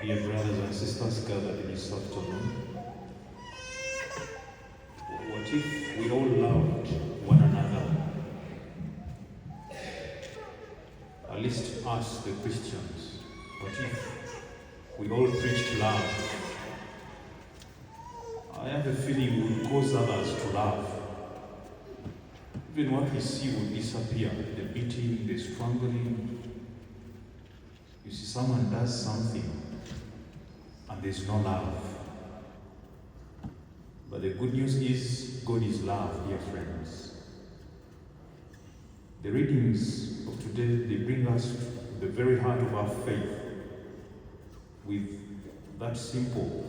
Dear brothers and sisters gathered in this afternoon, what if we all loved one another? At least us, the Christians. What if we all preached love? I have a feeling we would cause others to love. Even what we see would disappear. The beating, the strangling. You see, someone does something and there's no love. But the good news is God is love, dear friends. The readings of today, they bring us to the very heart of our faith with that simple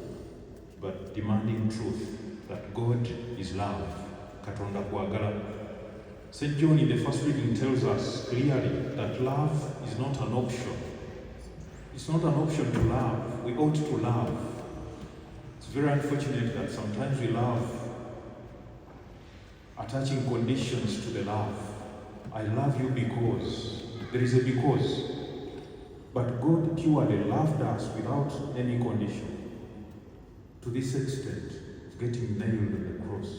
but demanding truth that God is love. Katonda kwagala. St. John in the first reading tells us clearly that love is not an option. It's not an option to love. We ought to love. It's very unfortunate that sometimes we love attaching conditions to the love. I love you because. There is a because. But God purely loved us without any condition. To this extent, getting nailed on the cross.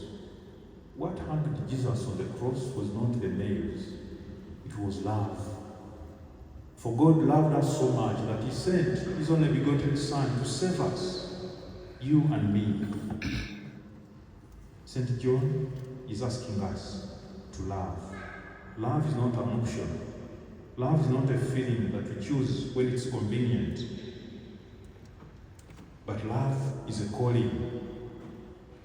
What hanged Jesus on the cross was not the nails. It was love. For God loved us so much that He sent His only begotten Son to save us, you and me. St. John is asking us to love. Love is not an option. Love is not a feeling that we choose when it's convenient. But love is a calling.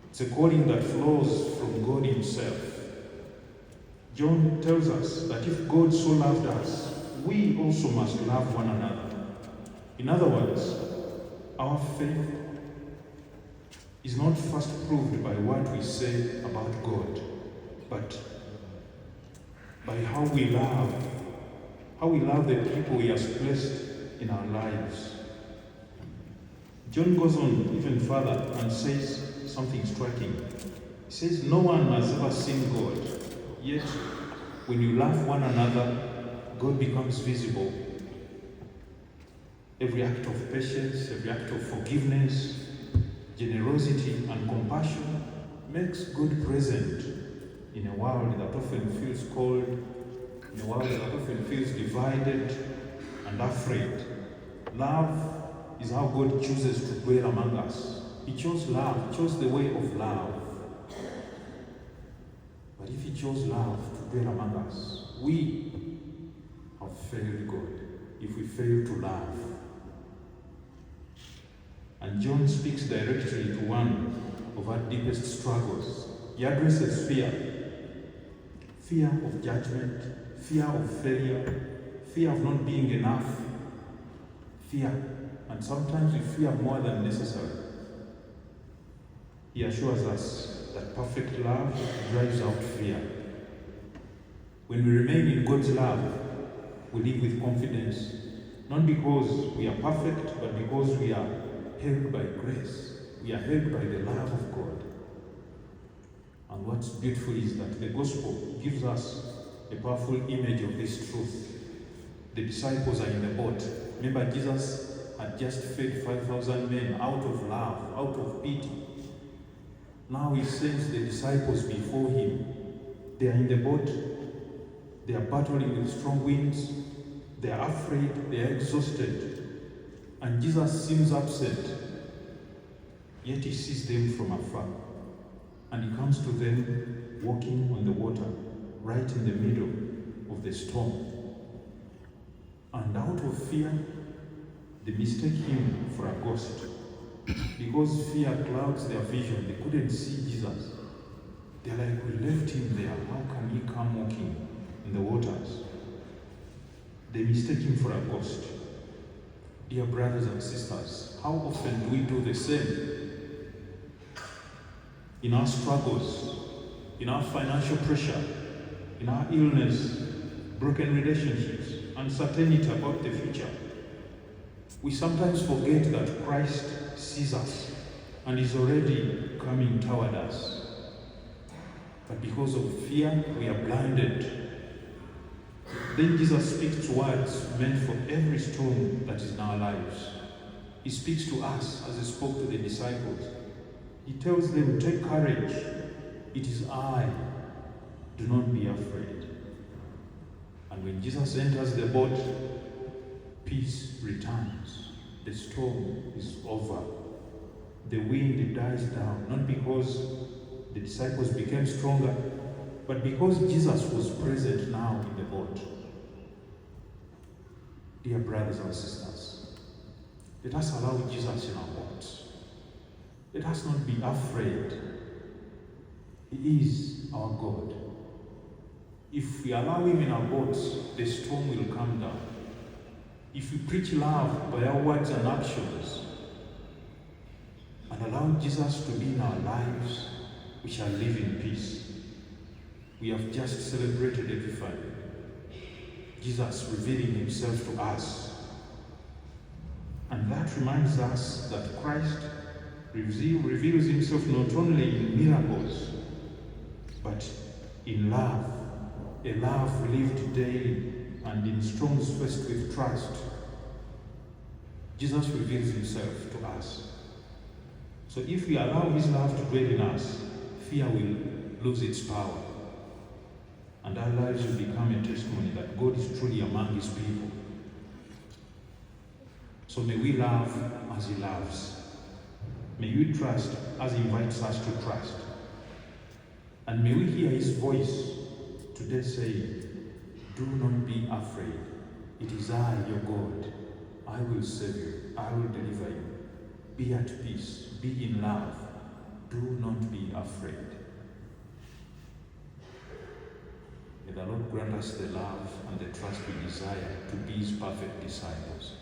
It's a calling that flows from God Himself. John tells us that if God so loved us, we also must love one another. In other words, our faith is not first proved by what we say about God, but by how we love the people He has placed in our lives. John goes on even further and says something striking. He says, no one has ever seen God, yet when you love one another, God becomes visible. Every act of patience, every act of forgiveness, generosity and compassion makes God present in a world that often feels cold, in a world that often feels divided and afraid. Love is how God chooses to dwell among us. He chose love, He chose the way of love. But if He chose love to dwell among us, we have failed God if we fail to love. And John speaks directly to one of our deepest struggles. He addresses fear. Fear of judgment, fear of failure, fear of not being enough. Fear. And sometimes we fear more than necessary. He assures us that perfect love drives out fear. When we remain in God's love, we live with confidence, not because we are perfect, but because we are held by grace. We are held by the love of God. And what's beautiful is that the gospel gives us a powerful image of this truth. The disciples are in the boat. Remember, Jesus had just fed 5,000 men out of love, out of pity. Now He sends the disciples before Him. They are in the boat. They are battling with strong winds. They are afraid. They are exhausted. And Jesus seems upset. Yet He sees them from afar. And He comes to them walking on the water, right in the middle of the storm. And out of fear, they mistake Him for a ghost. Because fear clouds their vision, they couldn't see Jesus. They're like, we left Him there. How can He come walking in the waters? They mistake Him for a ghost. Dear brothers and sisters, how often do we do the same? In our struggles, in our financial pressure, in our illness, broken relationships, uncertainty about the future, we sometimes forget that Christ sees us and is already coming toward us. But because of fear, we are blinded. Then Jesus speaks words meant for every storm that is in our lives. He speaks to us as he spoke to the disciples. He tells them, take courage. It is I. Do not be afraid. And when Jesus enters the boat, peace returns. The storm is over. The wind dies down, not because the disciples became stronger, but because Jesus was present now in the boat. Dear brothers and sisters, let us allow Jesus in our boat. Let us not be afraid. He is our God. If we allow him in our boats, the storm will come down. If we preach love by our words and actions, and allow Jesus to be in our lives, we shall live in peace. We have just celebrated Epiphany. Jesus revealing himself to us. And that reminds us that Christ reveals himself not only in miracles, but in love, a love lived daily and in strong faith with trust. Jesus reveals himself to us. So if we allow his love to dwell in us, fear will lose its power. And our lives will become a testimony that God is truly among his people. So may we love as he loves. May we trust as he invites us to trust. And may we hear his voice today saying, do not be afraid. It is I, your God. I will save you. I will deliver you. Be at peace. Be in love. Do not be afraid. May the Lord grant us the love and the trust we desire to be his perfect disciples.